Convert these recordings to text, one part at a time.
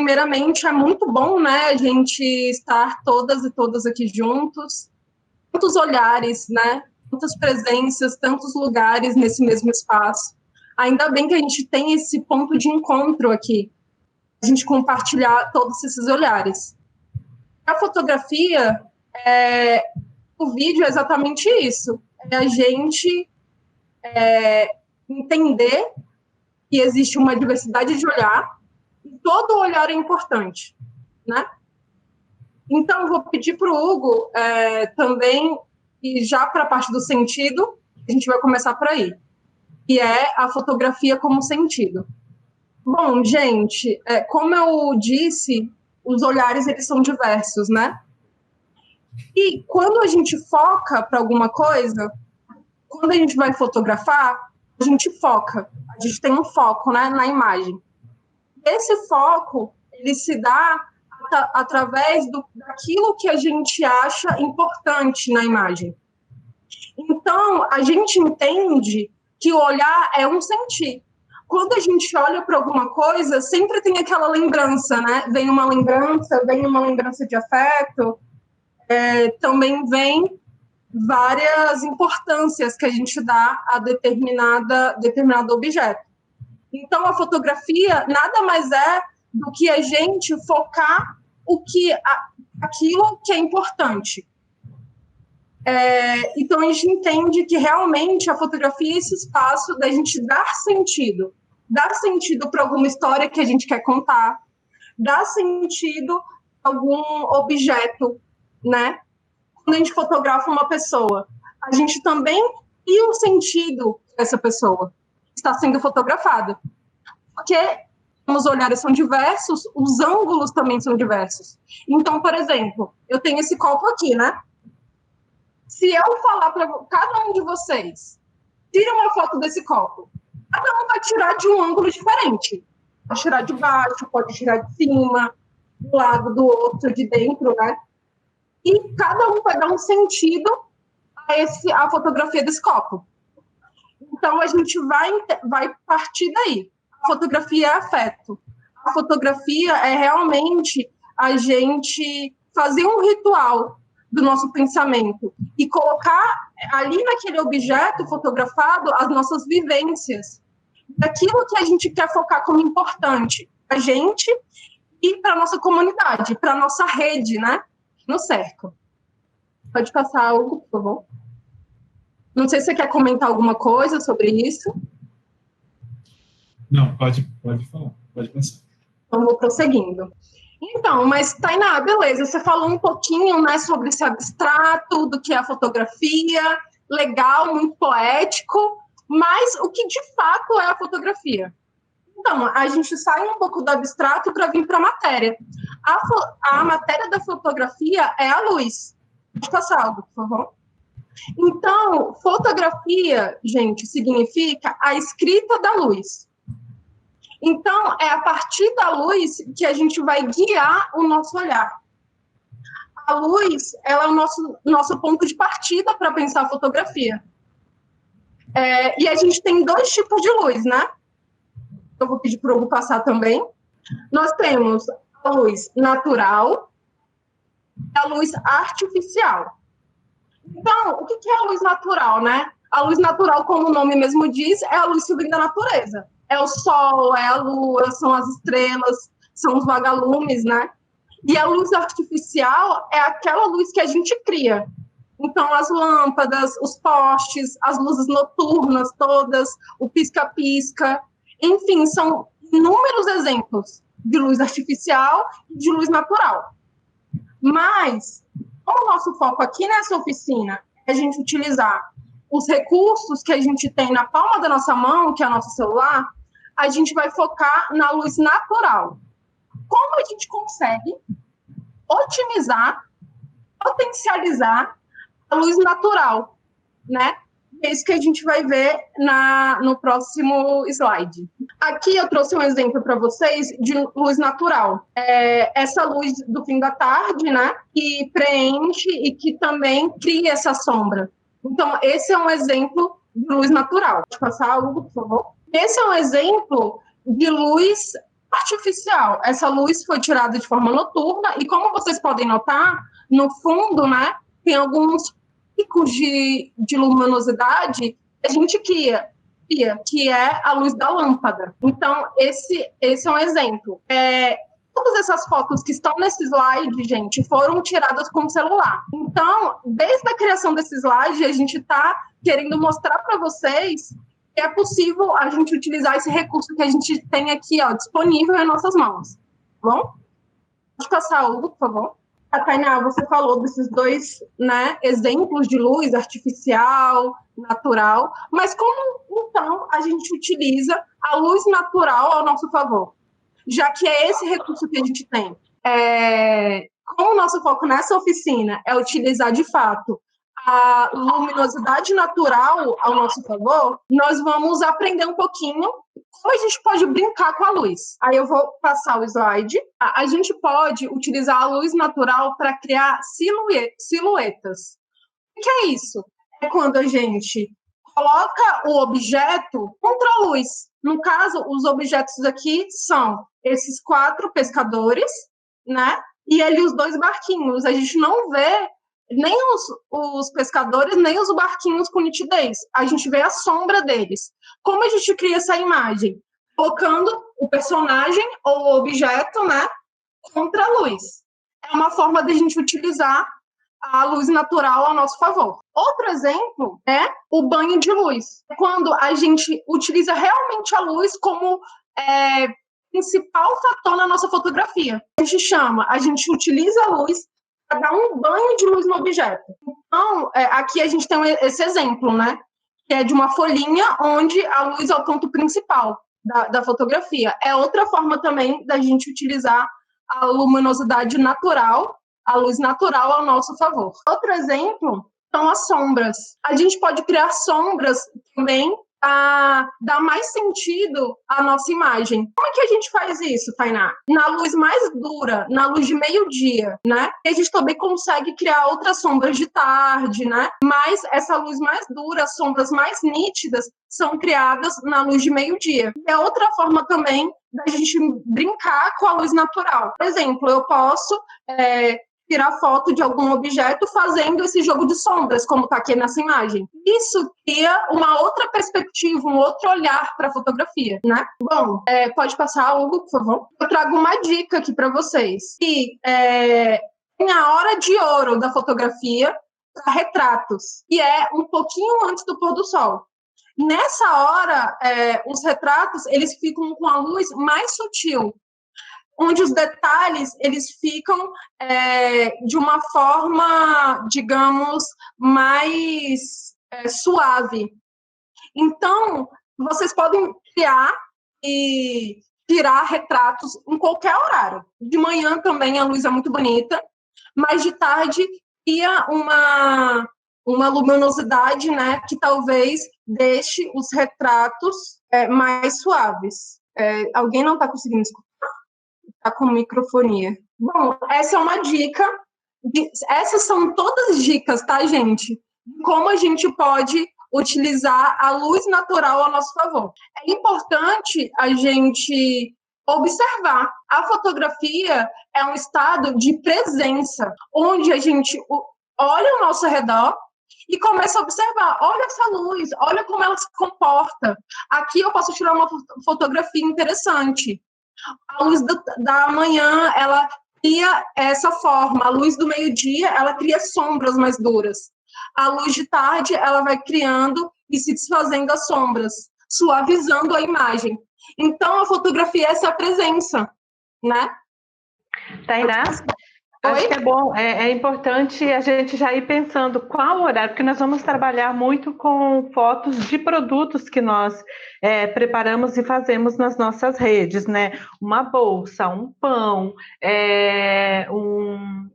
primeiramente, é muito bom, né, a gente estar todas e todas aqui juntos. Tantos olhares, né, tantas presenças, tantos lugares nesse mesmo espaço. Ainda bem que a gente tem esse ponto de encontro aqui, a gente compartilhar todos esses olhares. A fotografia, o vídeo é exatamente isso, é a gente entender que existe uma diversidade de olhar, e todo olhar é importante, né? Então, eu vou pedir para o Hugo também, e já para a parte do sentido, a gente vai começar por aí, que é a fotografia como sentido. Bom, gente, como eu disse, os olhares, eles são diversos, né? E quando a gente foca para alguma coisa, quando a gente vai fotografar, a gente foca, a gente tem um foco, né, na imagem. Esse foco, ele se dá através daquilo que a gente acha importante na imagem. Então, a gente entende que o olhar é um sentir. Quando a gente olha para alguma coisa, sempre tem aquela lembrança, né? Vem uma lembrança de afeto, também vem várias importâncias que a gente dá a determinado objeto. Então, a fotografia nada mais é do que a gente focar aquilo que é importante. Então, a gente entende que realmente a fotografia é esse espaço da gente dar sentido para alguma história que a gente quer contar, dar sentido a algum objeto, né? Quando a gente fotografa uma pessoa, a gente também cria um sentido dessa pessoa que está sendo fotografada. Porque os olhares são diversos, os ângulos também são diversos. Então, por exemplo, eu tenho esse copo aqui, né? Se eu falar para cada um de vocês, tira uma foto desse copo, cada um vai tirar de um ângulo diferente. Pode tirar de baixo, pode tirar de cima, do lado, do outro, de dentro, né? E cada um vai dar um sentido à fotografia desse copo. Então, a gente vai partir daí. A fotografia é afeto. A fotografia é realmente a gente fazer um ritual do nosso pensamento e colocar ali naquele objeto fotografado as nossas vivências, daquilo que a gente quer focar como importante para a gente e para a nossa comunidade, para a nossa rede, né? No cerco. Pode passar algo, por favor? Não sei se você quer comentar alguma coisa sobre isso. Não, pode falar, pode pensar. Então, vou prosseguindo. Então, mas, Tainá, beleza, você falou um pouquinho, né, sobre esse abstrato, do que é a fotografia, legal, muito poético, mas o que de fato é a fotografia? Então, a gente sai um pouco do abstrato para vir para a matéria. A matéria da fotografia é a luz. Pode passar algo, por favor. Então, fotografia, gente, significa a escrita da luz. Então, é a partir da luz que a gente vai guiar o nosso olhar. A luz, ela é o nosso ponto de partida para pensar a fotografia. E a gente tem dois tipos de luz, né? Eu vou pedir para o Hugo passar também. Nós temos a luz natural e a luz artificial. Então, o que é a luz natural, né? A luz natural, como o nome mesmo diz, é a luz que vem da natureza. É o sol, é a lua, são as estrelas, são os vagalumes, né? E a luz artificial é aquela luz que a gente cria. Então, as lâmpadas, os postes, as luzes noturnas todas, o pisca-pisca, enfim, são inúmeros exemplos de luz artificial e de luz natural. Mas, como o nosso foco aqui nessa oficina é a gente utilizar os recursos que a gente tem na palma da nossa mão, que é o nosso celular, a gente vai focar na luz natural. Como a gente consegue otimizar, potencializar a luz natural, né? É isso que a gente vai ver no próximo slide. Aqui eu trouxe um exemplo para vocês de luz natural. Essa luz do fim da tarde, né? Que preenche e que também cria essa sombra. Então, esse é um exemplo de luz natural. Pode passar algo, por favor? Esse é um exemplo de luz artificial. Essa luz foi tirada de forma noturna e, como vocês podem notar, no fundo, né, tem alguns picos de luminosidade que a gente cria, que é a luz da lâmpada. Então, esse é um exemplo. Todas essas fotos que estão nesse slide, gente, foram tiradas com o celular. Então, desde a criação desse slide, a gente está querendo mostrar para vocês que é possível a gente utilizar esse recurso que a gente tem aqui, ó, disponível em nossas mãos. Tá bom? Pode passar, Hugo, por favor. A Tainá, você falou desses dois, né, exemplos de luz artificial, natural, mas como, então, a gente utiliza a luz natural ao nosso favor? Já que é esse recurso que a gente tem. Como o nosso foco nessa oficina é utilizar, de fato, a luminosidade natural ao nosso favor, nós vamos aprender um pouquinho como a gente pode brincar com a luz. Aí eu vou passar o slide. A gente pode utilizar a luz natural para criar silhuetas. O que é isso? É quando a gente coloca o objeto contra a luz. No caso, os objetos aqui são esses 4 pescadores, né? E ali os 2 barquinhos. A gente não vê nem os pescadores, nem os barquinhos com nitidez. A gente vê a sombra deles. Como a gente cria essa imagem? Colocando o personagem ou o objeto, né, contra a luz. É uma forma de a gente utilizar a luz natural a nosso favor. Outro exemplo é o banho de luz. Quando a gente utiliza realmente a luz como principal fator na nossa fotografia. A gente utiliza a luz para dar um banho de luz no objeto. Então, aqui a gente tem esse exemplo, né? Que é de uma folhinha onde a luz é o ponto principal da fotografia. É outra forma também da gente utilizar a luminosidade natural, a luz natural ao nosso favor. Outro exemplo são as sombras. A gente pode criar sombras também para dar mais sentido à nossa imagem. Como é que a gente faz isso, Tainá? Na luz mais dura, na luz de meio-dia, né? E a gente também consegue criar outras sombras de tarde, né? Mas essa luz mais dura, as sombras mais nítidas, são criadas na luz de meio-dia. É outra forma também da gente brincar com a luz natural. Por exemplo, eu posso tirar foto de algum objeto fazendo esse jogo de sombras, como está aqui nessa imagem. Isso cria uma outra perspectiva, um outro olhar para a fotografia, né? Bom, pode passar, Hugo, por favor. Eu trago uma dica aqui para vocês. Que tem a hora de ouro da fotografia para retratos, que é um pouquinho antes do pôr do sol. Nessa hora, os retratos, eles ficam com a luz mais sutil, onde os detalhes, eles ficam de uma forma, digamos, mais suave. Então, vocês podem criar e tirar retratos em qualquer horário. De manhã também a luz é muito bonita, mas de tarde cria uma luminosidade, né, que talvez deixe os retratos mais suaves. Alguém não está conseguindo escutar? Está com microfonia. Bom, essa é uma dica. Essas são todas dicas, tá, gente? Como a gente pode utilizar a luz natural a nosso favor. É importante a gente observar. A fotografia é um estado de presença, onde a gente olha ao nosso redor e começa a observar. Olha essa luz, olha como ela se comporta. Aqui eu posso tirar uma fotografia interessante. A luz da manhã, ela cria essa forma. A luz do meio-dia, ela cria sombras mais duras. A luz de tarde, ela vai criando e se desfazendo as sombras, suavizando a imagem. Então, a fotografia é essa presença, né? Tainá? Acho que é bom, é importante a gente já ir pensando qual horário, porque nós vamos trabalhar muito com fotos de produtos que nós preparamos e fazemos nas nossas redes, né? Uma bolsa, um pão,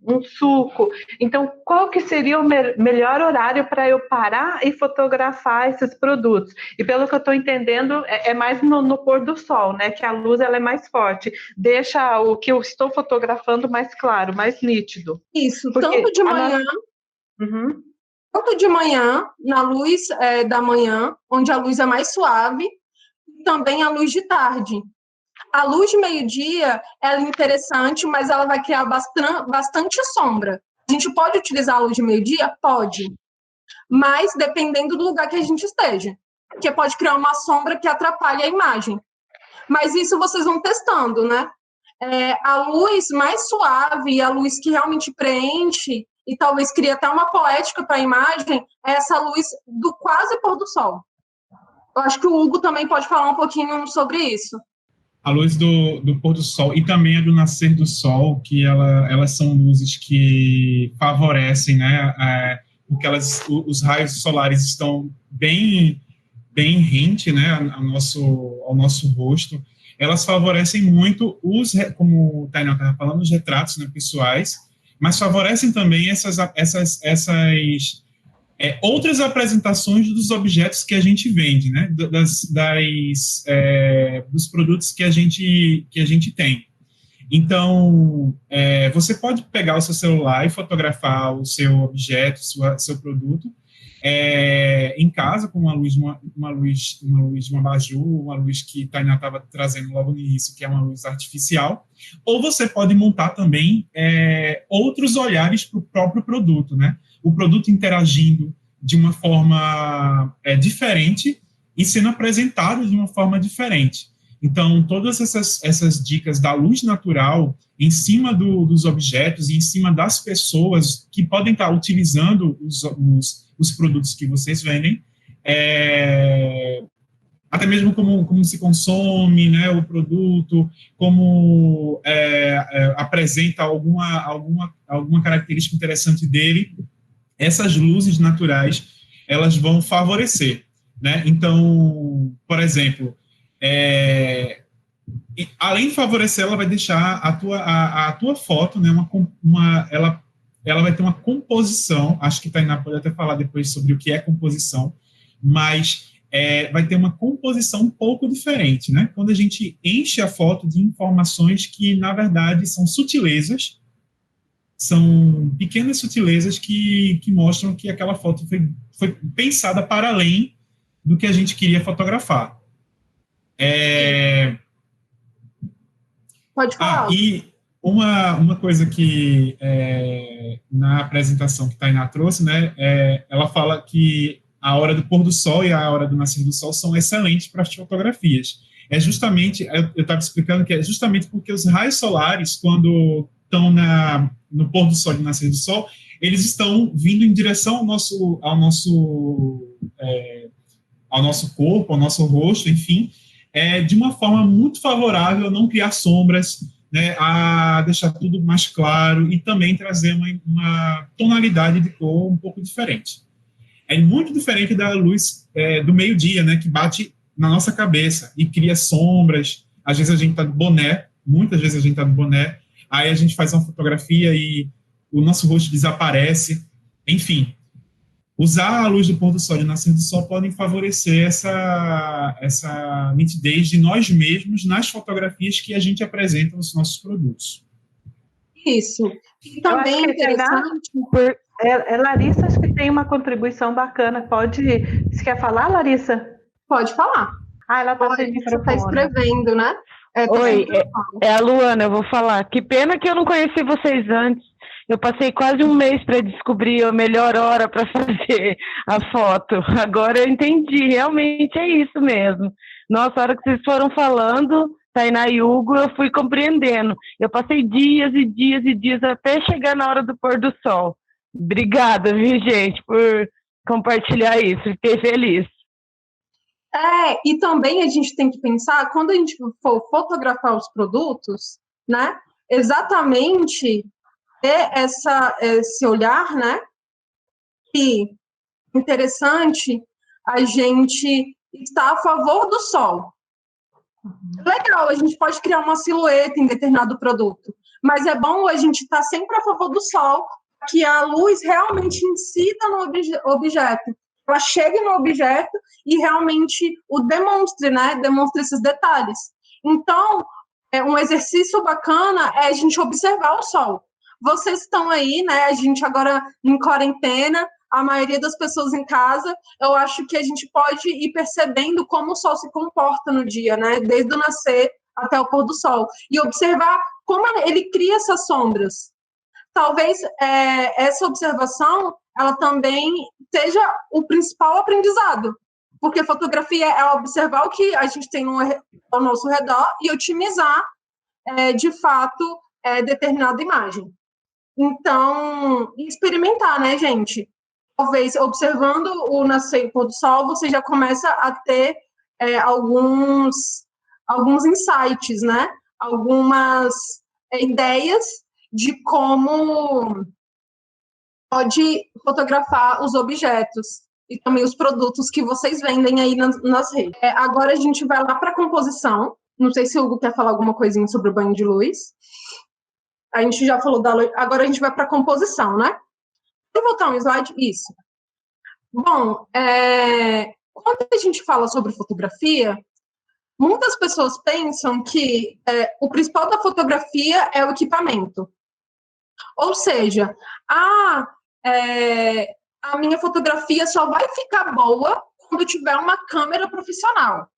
um suco. Então, qual que seria o melhor horário para eu parar e fotografar esses produtos? E pelo que eu estou entendendo, é mais no pôr do sol, né? Que a luz ela é mais forte, deixa o que eu estou fotografando mais claro, mais nítido. Isso, tanto de manhã, tanto de manhã, na luz da manhã, onde a luz é mais suave, e também a luz de tarde. A luz de meio-dia, ela é interessante, mas ela vai criar bastante sombra. A gente pode utilizar a luz de meio-dia? Pode. Mas dependendo do lugar que a gente esteja. Porque pode criar uma sombra que atrapalha a imagem. Mas isso vocês vão testando, né? A luz mais suave, a luz que realmente preenche e talvez crie até uma poética para a imagem, é essa luz do quase pôr do sol. Eu acho que o Hugo também pode falar um pouquinho sobre isso. A luz do pôr do sol e também a do nascer do sol, que elas são luzes que favorecem, né? Porque os raios solares estão bem rente, né, ao nosso rosto. Elas favorecem muito como o Tainá estava falando, os retratos, né, pessoais, mas favorecem também essas outras apresentações dos objetos que a gente vende, né, dos produtos que a gente tem. Então, você pode pegar o seu celular e fotografar o seu objeto, seu produto, em casa, com uma luz de uma abajur, uma luz que Tainá estava trazendo logo no início, que é uma luz artificial, ou você pode montar também outros olhares para o próprio produto, né? O produto interagindo de uma forma diferente e sendo apresentado de uma forma diferente. Então, todas essas dicas da luz natural em cima dos objetos e em cima das pessoas que podem estar utilizando os produtos que vocês vendem, até mesmo como se consome, né, o produto, como apresenta alguma característica interessante dele, essas luzes naturais, elas vão favorecer, né? Então, por exemplo, além de favorecer, ela vai deixar a tua foto, né, ela vai ter uma composição, acho que Tainá pode até falar depois sobre o que é composição, mas vai ter uma composição um pouco diferente, né? Quando a gente enche a foto de informações que, na verdade, são sutilezas, são pequenas sutilezas que mostram que aquela foto foi pensada para além do que a gente queria fotografar. Pode falar. E uma coisa que na apresentação que Tainá trouxe, né, ela fala que a hora do pôr do sol e a hora do nascer do sol são excelentes para as fotografias. Justamente, eu estava explicando que é justamente porque os raios solares, quando estão no pôr do sol e no nascer do sol, eles estão vindo em direção ao nosso corpo, ao nosso rosto, enfim, de uma forma muito favorável a não criar sombras, né, a deixar tudo mais claro e também trazer uma tonalidade de cor um pouco diferente. É muito diferente da luz do meio-dia, né, que bate na nossa cabeça e cria sombras. Às vezes a gente está de boné, muitas vezes a gente está de boné, aí a gente faz uma fotografia e o nosso rosto desaparece. Enfim, usar a luz do pôr do sol e do nascer do sol podem favorecer essa nitidez de nós mesmos nas fotografias que a gente apresenta nos nossos produtos. Isso. E também é interessante... Larissa, acho que tem uma contribuição bacana. Você quer falar, Larissa? Pode falar. Ela está sem microfone. Você está escrevendo, né? Oi, é a Luana, eu vou falar. Que pena que eu não conheci vocês antes. Eu passei quase um mês para descobrir a melhor hora para fazer a foto. Agora eu entendi, realmente é isso mesmo. Nossa, a hora que vocês foram falando, Tainá e Hugo, eu fui compreendendo. Eu passei dias e dias e dias até chegar na hora do pôr do sol. Obrigada, viu, gente, por compartilhar isso. Fiquei feliz. E também a gente tem que pensar, quando a gente for fotografar os produtos, né, exatamente ter esse olhar, né, e interessante a gente estar a favor do sol. Legal, a gente pode criar uma silhueta em determinado produto, mas é bom a gente estar sempre a favor do sol, que a luz realmente incida no objeto, ela chegue no objeto e realmente o demonstre, né? Demonstre esses detalhes. Então, um exercício bacana é a gente observar o sol. Vocês estão aí, né? A gente agora em quarentena, a maioria das pessoas em casa, eu acho que a gente pode ir percebendo como o sol se comporta no dia, né? Desde o nascer até o pôr do sol, e observar como ele cria essas sombras. Talvez essa observação, ela também seja o principal aprendizado, porque fotografia é observar o que a gente tem ao nosso redor e otimizar, de fato, determinada imagem. Então, experimentar, né, gente? Talvez, observando o nascer e o pôr do sol, você já começa a ter alguns insights, né? Algumas ideias de como pode fotografar os objetos e também os produtos que vocês vendem aí nas redes. Agora a gente vai lá para a composição. Não sei se o Hugo quer falar alguma coisinha sobre o banho de luz. A gente já falou da luz. Agora a gente vai para a composição, né? Vou voltar um slide. Isso. Bom, quando a gente fala sobre fotografia, muitas pessoas pensam que o principal da fotografia é o equipamento. Ou seja, a minha fotografia só vai ficar boa quando tiver uma câmera profissional.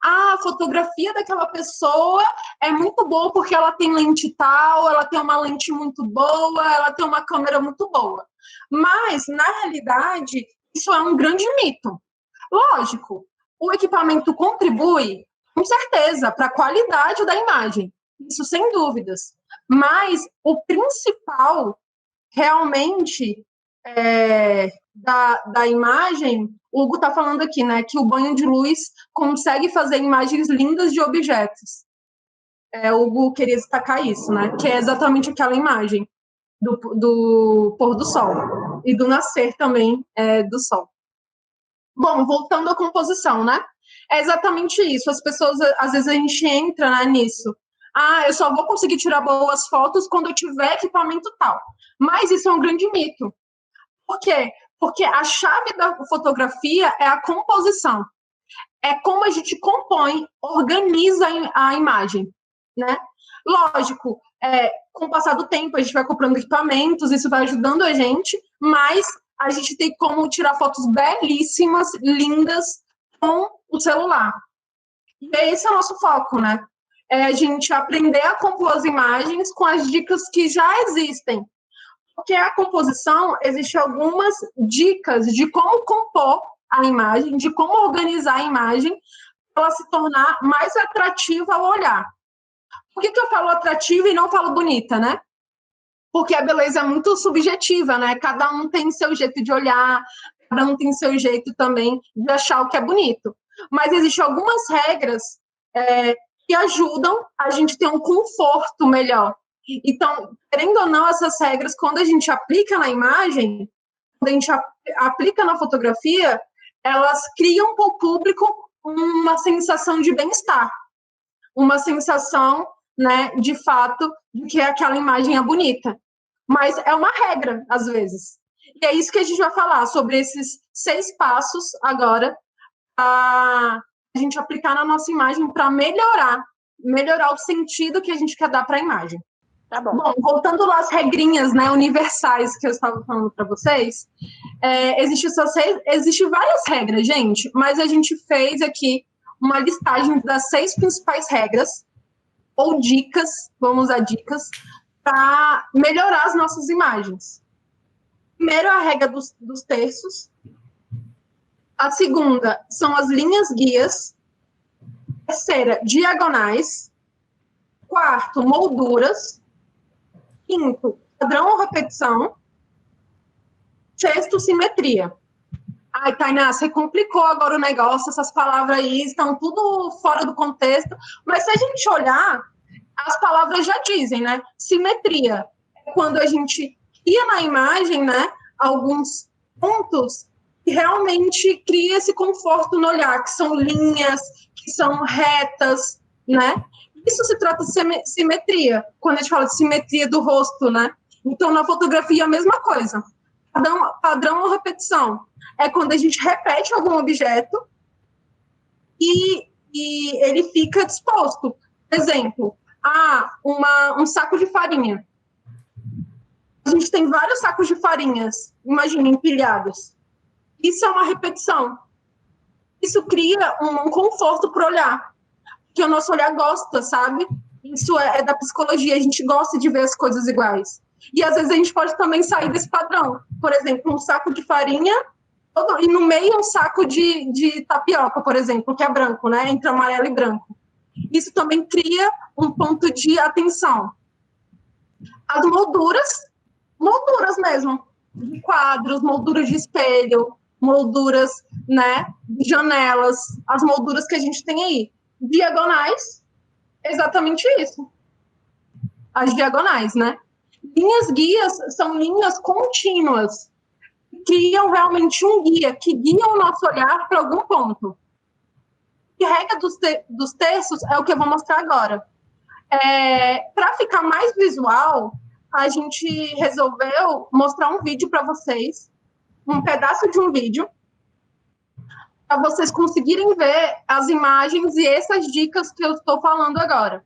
A fotografia daquela pessoa é muito boa porque ela tem lente tal, ela tem uma lente muito boa, ela tem uma câmera muito boa. Mas, na realidade, isso é um grande mito. Lógico, o equipamento contribui, com certeza, para a qualidade da imagem. Isso sem dúvidas. Mas o principal, realmente, da imagem, o Hugo está falando aqui, né, que o banho de luz consegue fazer imagens lindas de objetos. O Hugo queria destacar isso, né, que é exatamente aquela imagem do pôr do sol e do nascer também do sol. Bom, voltando à composição, né, é exatamente isso. As pessoas, às vezes a gente entra, né, nisso. Eu só vou conseguir tirar boas fotos quando eu tiver equipamento tal. Mas isso é um grande mito. Por quê? Porque a chave da fotografia é a composição. É como a gente compõe, organiza a imagem, né? Lógico, com o passar do tempo, a gente vai comprando equipamentos, isso vai ajudando a gente, mas a gente tem como tirar fotos belíssimas, lindas, com o celular. E esse é o nosso foco, né? A gente aprender a compor as imagens com as dicas que já existem. Porque a composição, existem algumas dicas de como compor a imagem, de como organizar a imagem para ela se tornar mais atrativa ao olhar. Por que eu falo atrativa e não falo bonita, né? Porque a beleza é muito subjetiva, né? Cada um tem seu jeito de olhar, cada um tem seu jeito também de achar o que é bonito. Mas existem algumas regras que ajudam a gente ter um conforto melhor. Então, querendo ou não, essas regras, quando a gente aplica na imagem, quando a gente aplica na fotografia, elas criam para o público uma sensação de bem-estar, uma sensação, né, de fato, de que aquela imagem é bonita. Mas é uma regra, às vezes. E é isso que a gente vai falar, sobre esses 6 passos agora, a gente aplicar na nossa imagem para melhorar o sentido que a gente quer dar para a imagem. Tá bom. Bom, voltando lá às regrinhas, né, universais que eu estava falando para vocês, existe várias regras, gente, mas a gente fez aqui uma listagem das 6 principais regras, ou dicas, vamos usar dicas, para melhorar as nossas imagens. Primeiro, a regra dos terços. A segunda são as linhas guias. Terceira, diagonais. Quarto, molduras. Quinto, padrão ou repetição. Sexto, simetria. Ai, Tainá, você complicou agora o negócio, essas palavras aí estão tudo fora do contexto, mas se a gente olhar, as palavras já dizem, né? Simetria é quando a gente cria na imagem, né, alguns pontos que realmente cria esse conforto no olhar, que são linhas, que são retas, né? Isso se trata de simetria, quando a gente fala de simetria do rosto, né? Então, na fotografia, a mesma coisa. Padrão ou repetição é quando a gente repete algum objeto e ele fica disposto. Por exemplo, um saco de farinha. A gente tem vários sacos de farinhas, imagina, empilhados. Isso é uma repetição. Isso cria um conforto para olhar. que o nosso olhar gosta, sabe? Isso é da psicologia, a gente gosta de ver as coisas iguais. E às vezes a gente pode também sair desse padrão. Por exemplo, um saco de farinha e no meio um saco de tapioca, por exemplo, que é branco, né? Entre amarelo e branco. Isso também cria um ponto de atenção. As molduras mesmo, de quadros, molduras de espelho, molduras, né, de janelas, as molduras que a gente tem aí. Diagonais, exatamente isso. As diagonais, né? Linhas guias são linhas contínuas, que criam realmente um guia, que guiam o nosso olhar para algum ponto. E a regra dos terços é o que eu vou mostrar agora. Para ficar mais visual, a gente resolveu mostrar um vídeo para vocês, um pedaço de um vídeo, para vocês conseguirem ver as imagens e essas dicas que eu estou falando agora,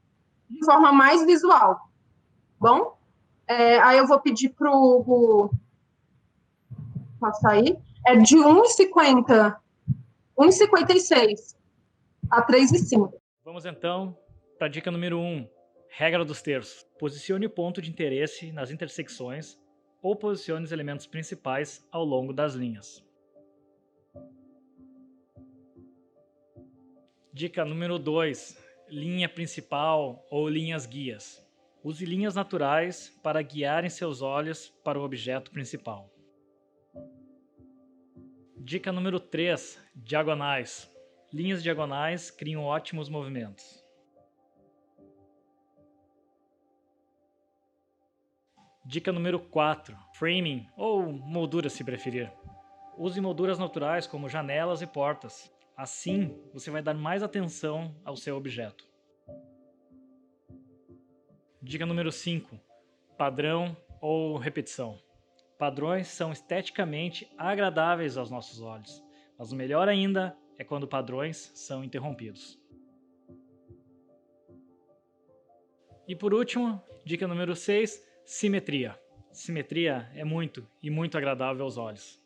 de forma mais visual. Bom? Aí eu vou pedir para o... Passar aí. É de 1,50, 1,56 a 3,5. Vamos então para a dica número 1, regra dos terços. Posicione o ponto de interesse nas intersecções ou posicione os elementos principais ao longo das linhas. Dica número 2, linha principal ou linhas guias. Use linhas naturais para guiarem seus olhos para o objeto principal. Dica número 3, diagonais. Linhas diagonais criam ótimos movimentos. Dica número 4, framing ou moldura se preferir. Use molduras naturais como janelas e portas. Assim, você vai dar mais atenção ao seu objeto. Dica número 5, padrão ou repetição. Padrões são esteticamente agradáveis aos nossos olhos, mas o melhor ainda é quando padrões são interrompidos. E por último, dica número 6, simetria. Simetria é muito agradável aos olhos.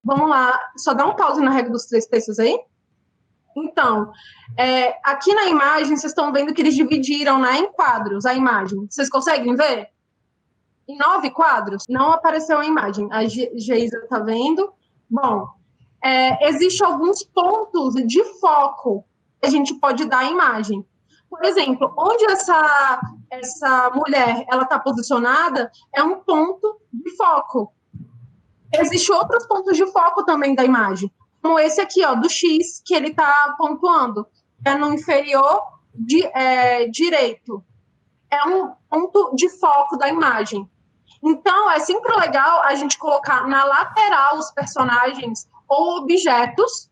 Vamos lá, só dá um pause na regra dos 3 terços aí. Então, aqui na imagem, vocês estão vendo que eles dividiram, né, em quadros a imagem. Vocês conseguem ver? Em 9 quadros, não apareceu a imagem. A Geisa está vendo. Bom, existem alguns pontos de foco que a gente pode dar à imagem. Por exemplo, onde essa mulher está posicionada é um ponto de foco. Existem outros pontos de foco também da imagem, como esse aqui, ó, do X, que ele está pontuando. É no inferior direito. É um ponto de foco da imagem. Então, é sempre legal a gente colocar na lateral os personagens ou objetos,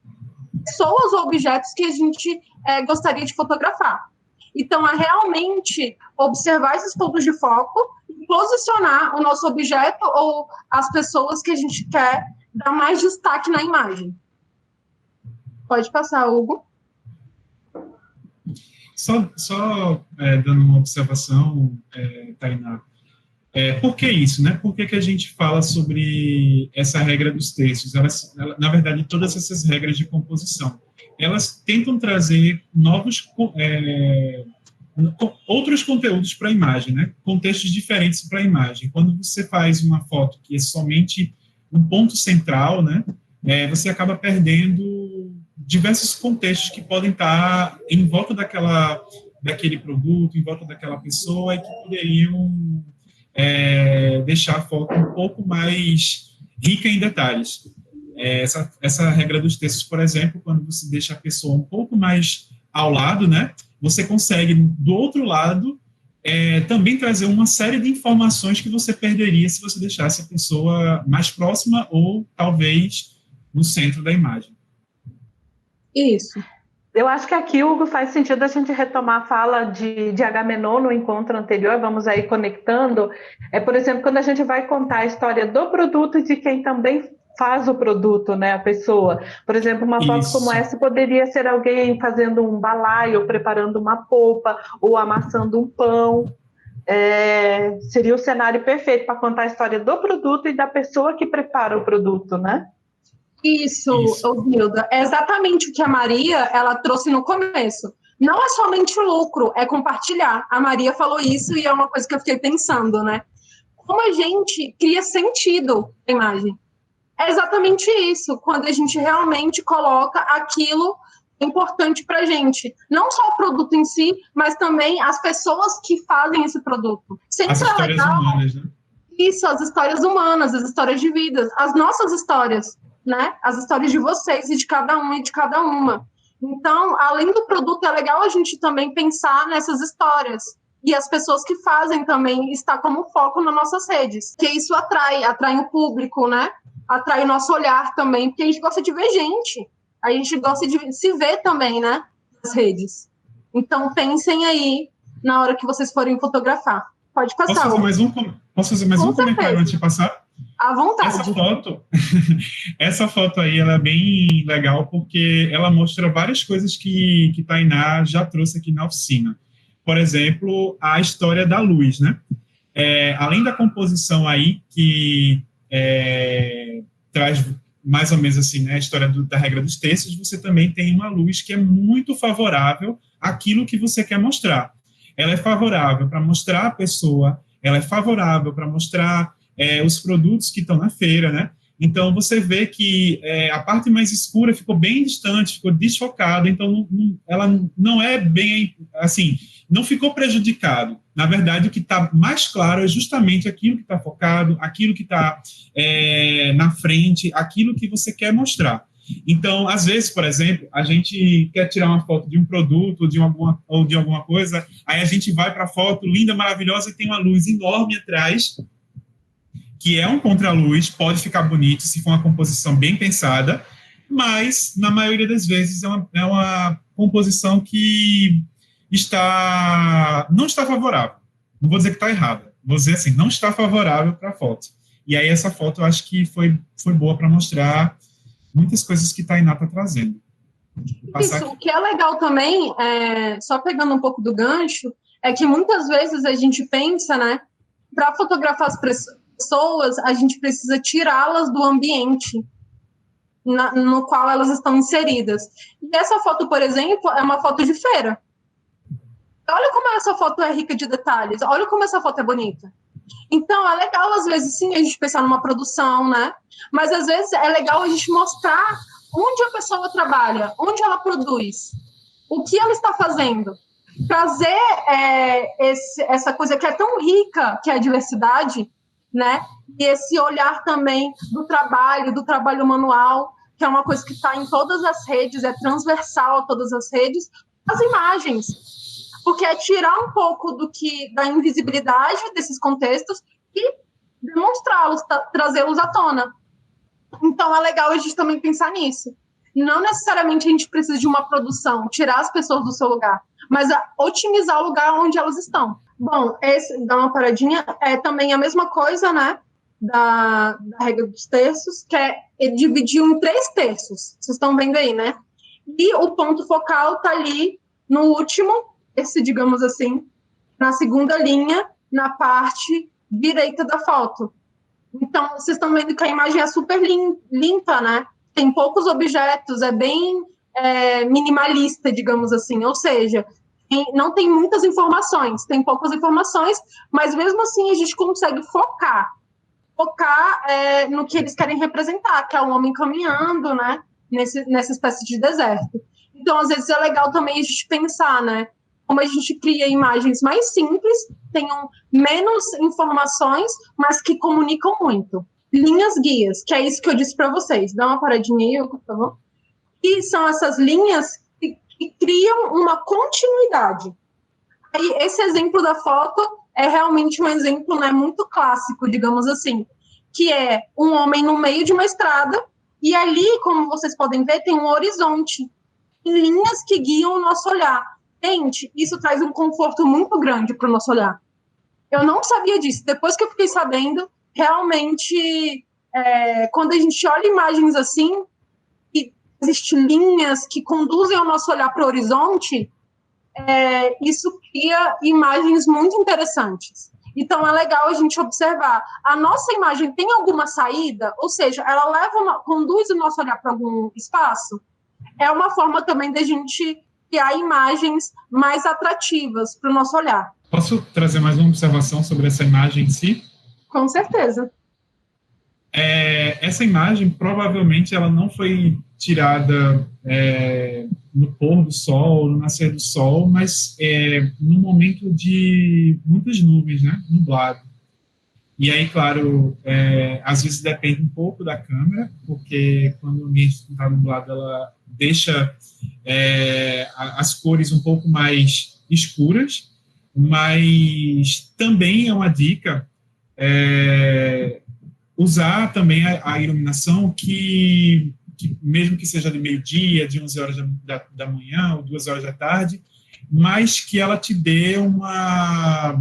pessoas ou objetos que a gente gostaria de fotografar. Então, é realmente observar esses pontos de foco e posicionar o nosso objeto ou as pessoas que a gente quer dar mais destaque na imagem. Pode passar, Hugo. Só dando uma observação, Tainá. Por que isso, né? Por que a gente fala sobre essa regra dos terços? Na verdade, todas essas regras de composição, elas tentam trazer outros conteúdos para a imagem, né? Contextos diferentes para a imagem. Quando você faz uma foto que é somente um ponto central, né? Você acaba perdendo diversos contextos que podem estar em volta daquele produto, em volta daquela pessoa, e que poderiam deixar a foto um pouco mais rica em detalhes. Essa regra dos terços, por exemplo, quando você deixa a pessoa um pouco mais ao lado, né, você consegue, do outro lado, também trazer uma série de informações que você perderia se você deixasse a pessoa mais próxima ou, talvez, no centro da imagem. Isso. Eu acho que aqui, Hugo, faz sentido a gente retomar a fala de Agamenon no encontro anterior, vamos aí conectando. Por exemplo, quando a gente vai contar a história do produto e de quem também faz o produto, né, a pessoa. Por exemplo, uma foto como essa poderia ser alguém fazendo um balaio, preparando uma polpa, ou amassando um pão. Seria o cenário perfeito para contar a história do produto e da pessoa que prepara o produto, né? Isso, Hilda, é exatamente o que a Maria ela trouxe no começo. Não é somente lucro, é compartilhar. A Maria falou isso e é uma coisa que eu fiquei pensando, né? Como a gente cria sentido na imagem. É exatamente isso, quando a gente realmente coloca aquilo importante para a gente. Não só o produto em si, mas também as pessoas que fazem esse produto. Sempre as histórias humanas, né? Isso, as histórias humanas, as histórias de vidas, as nossas histórias, né? As histórias de vocês e de cada um e de cada uma. Então, além do produto, é legal a gente também pensar nessas histórias. E as pessoas que fazem também está como foco nas nossas redes. Que isso atrai o público, né? Atrai o nosso olhar também, porque a gente gosta de ver gente. A gente gosta de se ver também, né? Nas redes. Então, pensem aí na hora que vocês forem fotografar. Pode passar. Posso fazer mais um comentário antes de passar? À vontade. Essa foto aí, ela é bem legal porque ela mostra várias coisas que Tainá já trouxe aqui na oficina. Por exemplo, a história da luz, né? Além da composição aí, que traz mais ou menos assim, né, a história da regra dos terços, você também tem uma luz que é muito favorável àquilo que você quer mostrar. Ela é favorável para mostrar a pessoa, ela é favorável para mostrar os produtos que estão na feira, né? Então, você vê que a parte mais escura ficou bem distante, ficou desfocada, então ela não é bem, assim, não ficou prejudicado. Na verdade, o que está mais claro é justamente aquilo que está focado, aquilo que está na frente, aquilo que você quer mostrar. Então, às vezes, por exemplo, a gente quer tirar uma foto de um produto ou de alguma coisa, aí a gente vai para a foto linda, maravilhosa, e tem uma luz enorme atrás, que é um contraluz, pode ficar bonito se for uma composição bem pensada, mas, na maioria das vezes, é uma composição que não está favorável. Não vou dizer que está errada, vou dizer assim, não está favorável para a foto. E aí essa foto eu acho que foi boa para mostrar muitas coisas que Tainá está trazendo. Isso, o que é legal também, só pegando um pouco do gancho, é que muitas vezes a gente pensa, né, para fotografar as pessoas, a gente precisa tirá-las do ambiente no qual elas estão inseridas. E essa foto, por exemplo, é uma foto de feira. Olha como essa foto é rica de detalhes, olha como essa foto é bonita. Então, é legal, às vezes, sim, a gente pensar numa produção, né? Mas, às vezes, é legal a gente mostrar onde a pessoa trabalha, onde ela produz, o que ela está fazendo. Trazer essa coisa que é tão rica, que é a diversidade, né? E esse olhar também do trabalho manual, que é uma coisa que está em todas as redes, é transversal a todas as redes, as imagens. Porque é tirar um pouco da invisibilidade desses contextos e demonstrá-los, trazê-los à tona. Então, é legal a gente também pensar nisso. Não necessariamente a gente precisa de uma produção, tirar as pessoas do seu lugar, mas otimizar o lugar onde elas estão. Bom, dá uma paradinha, é também a mesma coisa, né, da regra dos terços, que é dividir em 3 terços. Vocês estão vendo aí, né? E o ponto focal está ali no último, digamos assim, na segunda linha, na parte direita da foto. Então, vocês estão vendo que a imagem é super limpa, né? Tem poucos objetos, é bem minimalista, digamos assim. Ou seja, não tem muitas informações, tem poucas informações, mas mesmo assim a gente consegue focar no que eles querem representar, que é um homem caminhando, né? Nessa espécie de deserto. Então, às vezes, é legal também a gente pensar, né? Como a gente cria imagens mais simples, tenham menos informações, mas que comunicam muito. Linhas guias, que é isso que eu disse para vocês. Dá uma paradinha aí, por favor. E são essas linhas que criam uma continuidade. Aí, esse exemplo da foto é realmente um exemplo, né, muito clássico, digamos assim, que é um homem no meio de uma estrada, e ali, como vocês podem ver, tem um horizonte, linhas que guiam o nosso olhar. Gente, isso traz um conforto muito grande para o nosso olhar. Eu não sabia disso. Depois que eu fiquei sabendo, realmente, quando a gente olha imagens assim, e existem linhas que conduzem o nosso olhar para o horizonte, isso cria imagens muito interessantes. Então, é legal a gente observar. A nossa imagem tem alguma saída? Ou seja, ela conduz o nosso olhar para algum espaço? É uma forma também da gente criar imagens mais atrativas para o nosso olhar. Posso trazer mais uma observação sobre essa imagem em si? Com certeza. Essa imagem, provavelmente, ela não foi tirada no pôr do sol, no nascer do sol, mas no momento de muitas nuvens, né? Nublado. E aí, claro, às vezes depende um pouco da câmera, porque quando o ambiente está nublado, ela deixa as cores um pouco mais escuras, mas também é uma dica usar também a iluminação que mesmo que seja de meio-dia, de 11 horas da manhã ou 2 horas da tarde, mas que ela te dê uma,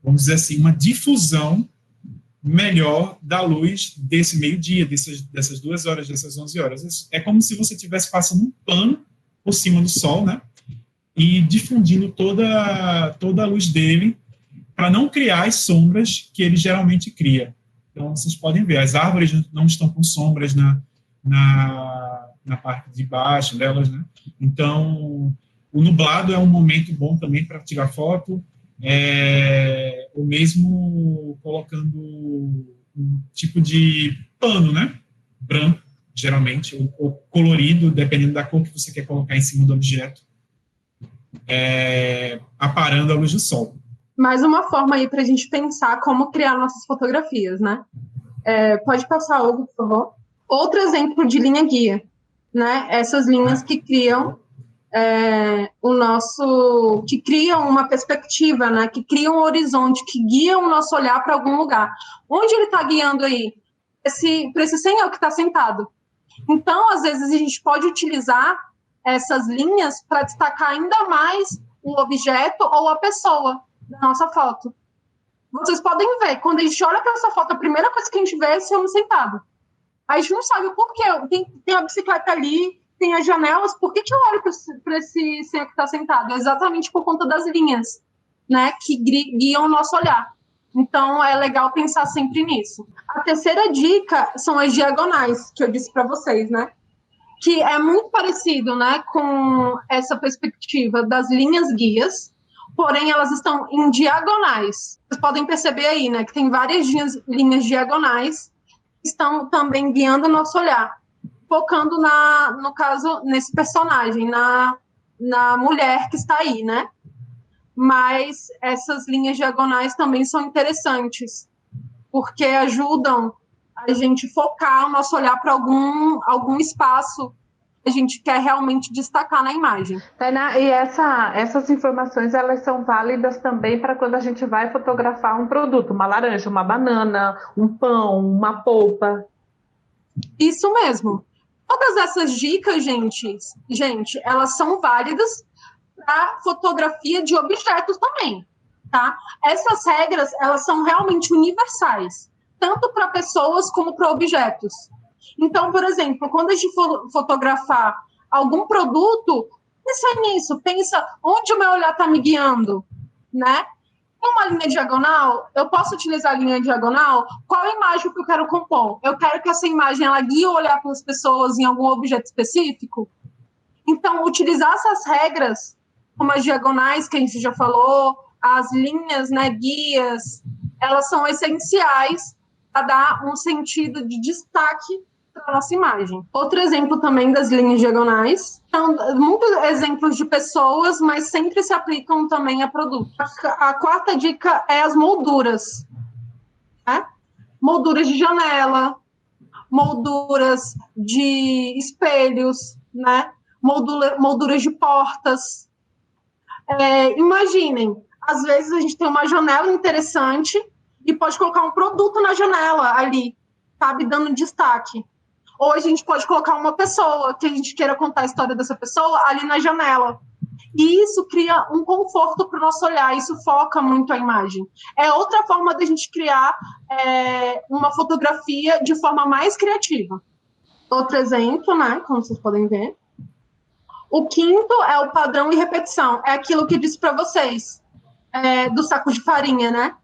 vamos dizer assim, uma difusão melhor da luz desse meio-dia, dessas 2 horas, dessas 11 horas. É como se você estivesse passando um pano por cima do sol, né? E difundindo toda a luz dele para não criar as sombras que ele geralmente cria. Então, vocês podem ver, as árvores não estão com sombras na parte de baixo delas, né? Então, o nublado é um momento bom também para tirar foto, ou mesmo colocando um tipo de pano, né? Branco, geralmente, ou colorido, dependendo da cor que você quer colocar em cima do objeto, aparando a luz do sol. Mais uma forma aí para a gente pensar como criar nossas fotografias, né? Pode passar, Hugo, por favor. Outro exemplo de linha guia, né? Essas linhas que criam que criam uma perspectiva, né? Que criam um horizonte, que guiam o nosso olhar para algum lugar. Onde ele está guiando aí? Para esse senhor que está sentado. Então, às vezes, a gente pode utilizar essas linhas para destacar ainda mais o objeto ou a pessoa da nossa foto. Vocês podem ver, quando a gente olha para essa foto, a primeira coisa que a gente vê é esse homem sentado. A gente não sabe o porquê. Tem a bicicleta ali, tem as janelas, por que eu olho para esse senhor que está sentado? É exatamente por conta das linhas, né, que guiam o nosso olhar. Então, é legal pensar sempre nisso. A terceira dica são as diagonais, que eu disse para vocês, né? Que é muito parecido, né, com essa perspectiva das linhas guias, porém elas estão em diagonais. Vocês podem perceber aí, né, que tem várias linhas diagonais que estão também guiando o nosso olhar, focando no caso, nesse personagem, na mulher que está aí, né? Mas essas linhas diagonais também são interessantes, porque ajudam a gente focar o nosso olhar para algum espaço que a gente quer realmente destacar na imagem. Tainá, e essas informações, elas são válidas também para quando a gente vai fotografar um produto, uma laranja, uma banana, um pão, uma polpa. Isso mesmo. Todas essas dicas, gente, elas são válidas para fotografia de objetos também, tá? Essas regras, elas são realmente universais, tanto para pessoas como para objetos. Então, por exemplo, quando a gente for fotografar algum produto, pensa nisso, pensa onde o meu olhar está me guiando, né? Uma linha diagonal, eu posso utilizar a linha diagonal? Qual imagem que eu quero compor? Eu quero que essa imagem ela guie o olhar para as pessoas em algum objeto específico? Então, utilizar essas regras, como as diagonais, que a gente já falou, as linhas, né, guias, elas são essenciais para dar um sentido de destaque para a nossa imagem. Outro exemplo também das linhas diagonais, são muitos exemplos de pessoas, mas sempre se aplicam também a produtos. A quarta dica é as molduras, né? Molduras de janela, molduras de espelhos, né? Molduras de portas. Imaginem, às vezes a gente tem uma janela interessante e pode colocar um produto na janela ali, sabe, dando destaque. Ou a gente pode colocar uma pessoa, que a gente queira contar a história dessa pessoa, ali na janela. E isso cria um conforto para o nosso olhar, isso foca muito a imagem. É outra forma da gente criar uma fotografia de forma mais criativa. Outro exemplo, né, como vocês podem ver. O quinto é o padrão e repetição. É aquilo que eu disse para vocês. do saco de farinha, né?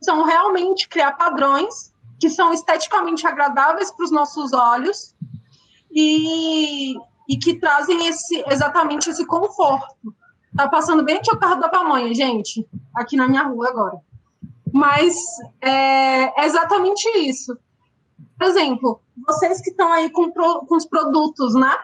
São realmente criar padrões que são esteticamente agradáveis para os nossos olhos e que trazem exatamente esse conforto. Tá passando bem aqui o carro da pamonha, gente, aqui na minha rua agora. Mas é exatamente isso. Por exemplo, vocês que estão aí com os produtos, né,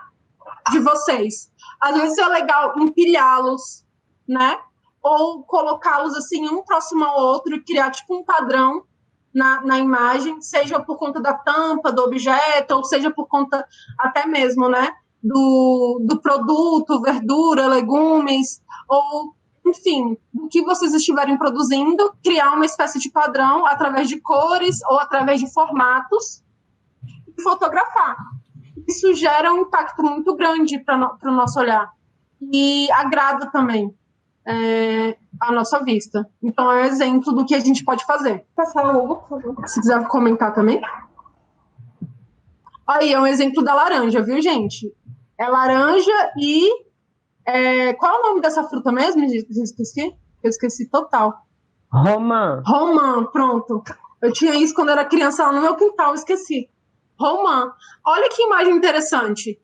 de vocês, às vezes é legal empilhá-los, né, ou colocá-los assim, um próximo ao outro e criar tipo um padrão na imagem, seja por conta da tampa do objeto, ou seja por conta até mesmo, né, do produto, verdura, legumes, ou, enfim, do que vocês estiverem produzindo, criar uma espécie de padrão através de cores ou através de formatos e fotografar. Isso gera um impacto muito grande para o nosso olhar e agrada também a nossa vista. Então, é um exemplo do que a gente pode fazer. Passar o Hugo, por favor. Se quiser comentar também. Aí, é um exemplo da laranja, viu, gente? É laranja e... qual é o nome dessa fruta mesmo? Eu esqueci total. Romã. Romã, pronto. Eu tinha isso quando era criança lá no meu quintal, esqueci. Romã. Olha que imagem interessante.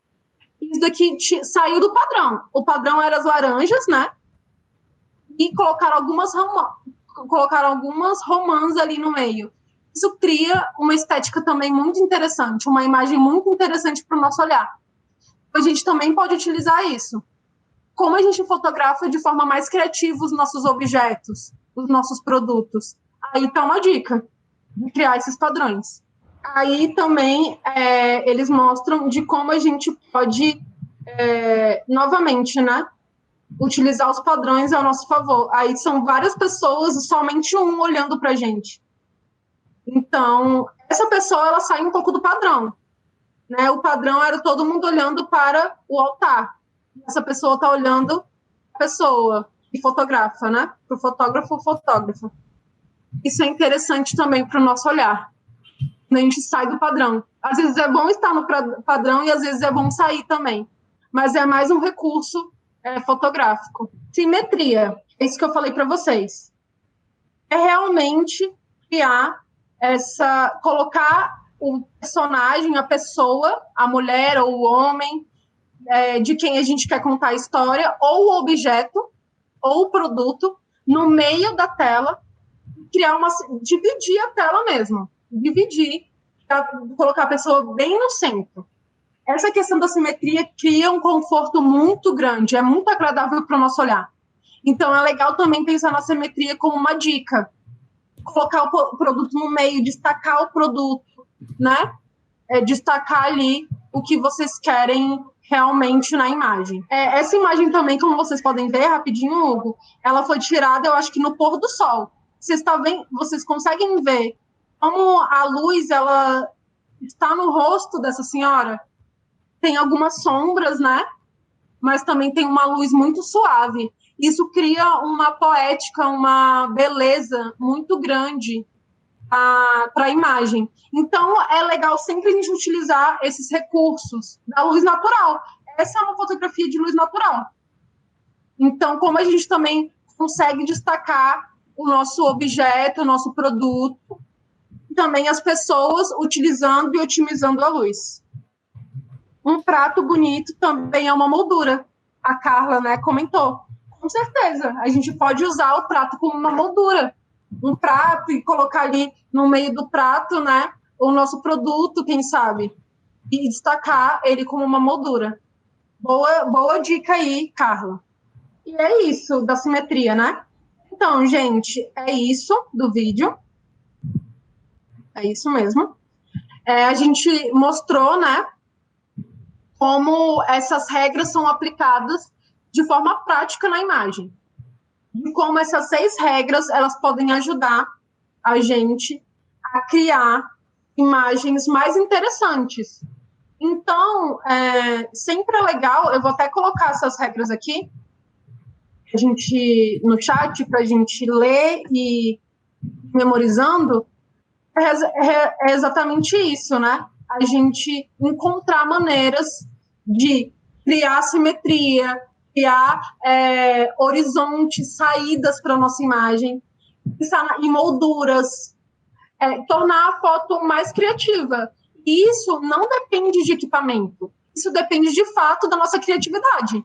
Isso daqui saiu do padrão. O padrão era as laranjas, né? E colocaram algumas romãs ali no meio. Isso cria uma estética também muito interessante, uma imagem muito interessante para o nosso olhar. A gente também pode utilizar isso. Como a gente fotografa de forma mais criativa os nossos objetos, os nossos produtos. Aí está uma dica de criar esses padrões. Aí também eles mostram de como a gente pode, novamente, né, utilizar os padrões ao nosso favor. Aí são várias pessoas, somente um olhando para a gente. Então, essa pessoa, ela sai um pouco do padrão, né? O padrão era todo mundo olhando para o altar. Essa pessoa está olhando a pessoa e fotografa, né? Para o fotógrafo, fotógrafa. Isso é interessante também para o nosso olhar. A gente sai do padrão. Às vezes é bom estar no padrão e às vezes é bom sair também. Mas é mais um recurso fotográfico. Simetria, é isso que eu falei para vocês. É realmente colocar o personagem, a pessoa, a mulher ou o homem, de quem a gente quer contar a história, ou o objeto, ou o produto, no meio da tela, dividir a tela mesmo. Dividir, colocar a pessoa bem no centro. Essa questão da simetria cria um conforto muito grande, é muito agradável para o nosso olhar. Então, é legal também pensar na simetria como uma dica. Colocar o produto no meio, destacar o produto, né? Destacar ali o que vocês querem realmente na imagem. Essa imagem também, como vocês podem ver, rapidinho, Hugo, ela foi tirada, eu acho que no pôr do sol. Vocês conseguem ver como a luz, ela está no rosto dessa senhora? Tem algumas sombras, né? Mas também tem uma luz muito suave. Isso cria uma poética, uma beleza muito grande para a imagem. Então, é legal sempre a gente utilizar esses recursos da luz natural. Essa é uma fotografia de luz natural. Então, como a gente também consegue destacar o nosso objeto, o nosso produto, e também as pessoas utilizando e otimizando a luz. Um prato bonito também é uma moldura. A Carla, né, comentou. Com certeza, a gente pode usar o prato como uma moldura. Um prato e colocar ali no meio do prato, né, o nosso produto, quem sabe, e destacar ele como uma moldura. Boa dica aí, Carla. E é isso da simetria, né? Então, gente, é isso do vídeo. É isso mesmo. A gente mostrou, né, como essas regras são aplicadas de forma prática na imagem. E como essas 6 regras, elas podem ajudar a gente a criar imagens mais interessantes. Então, sempre é legal, eu vou até colocar essas regras aqui, no chat, para a gente ler e memorizando, é exatamente isso, né? A gente encontrar maneiras de criar simetria, criar horizontes, saídas para a nossa imagem, pensar em molduras, tornar a foto mais criativa. E isso não depende de equipamento, isso depende de fato da nossa criatividade.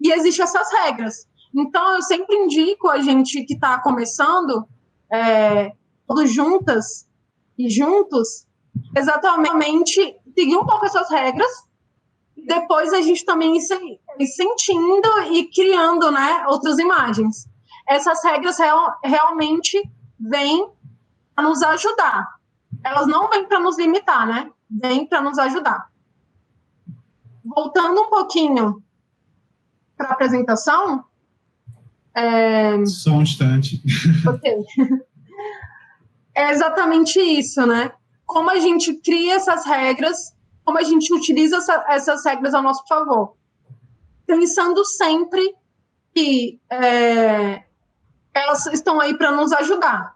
E existem essas regras. Então, eu sempre indico a gente que está começando, todos juntas e juntos, exatamente seguir um pouco essas regras, depois a gente também ir sentindo e criando, né, outras imagens. Essas regras realmente vêm para nos ajudar. Elas não vêm para nos limitar, né? Vêm para nos ajudar. Voltando um pouquinho para a apresentação. Só um instante. Ok. É exatamente isso, né? Como a gente cria essas regras, como a gente utiliza essas regras ao nosso favor. Pensando sempre que elas estão aí para nos ajudar.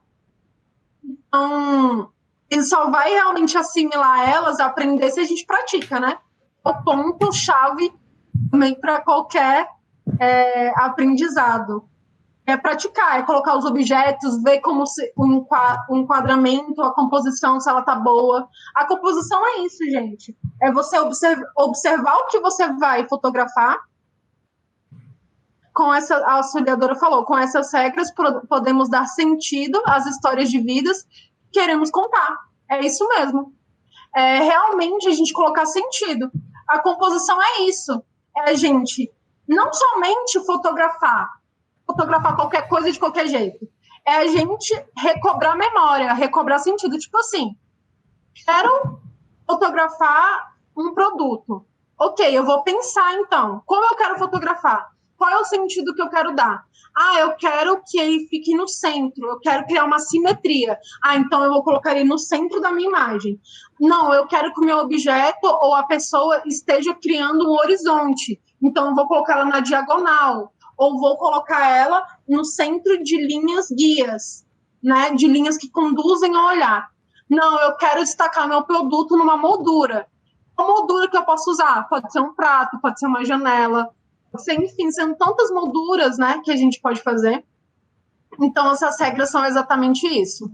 Então, ele só vai realmente assimilar elas, aprender se a gente pratica, né? O ponto-chave também para qualquer aprendizado. É praticar, é colocar os objetos, ver como o enquadramento, a composição, se ela tá boa. A composição é isso, gente. É você observar o que você vai fotografar. A auxiliadora falou, com essas regras podemos dar sentido às histórias de vidas que queremos contar. É isso mesmo. Realmente a gente colocar sentido. A composição é isso. É a gente não somente fotografar qualquer coisa de qualquer jeito. É a gente recobrar memória, recobrar sentido. Tipo assim, quero fotografar um produto. Ok, eu vou pensar então, como eu quero fotografar? Qual é o sentido que eu quero dar? Eu quero que ele fique no centro, eu quero criar uma simetria. Então eu vou colocar ele no centro da minha imagem. Não, eu quero que o meu objeto ou a pessoa esteja criando um horizonte. Então eu vou colocar ela na diagonal. Ou vou colocar ela no centro de linhas guias, né? De linhas que conduzem ao olhar. Não, eu quero destacar meu produto numa moldura. A moldura que eu posso usar pode ser um prato, pode ser uma janela, pode ser, enfim, são tantas molduras, né, que a gente pode fazer. Então, essas regras são exatamente isso.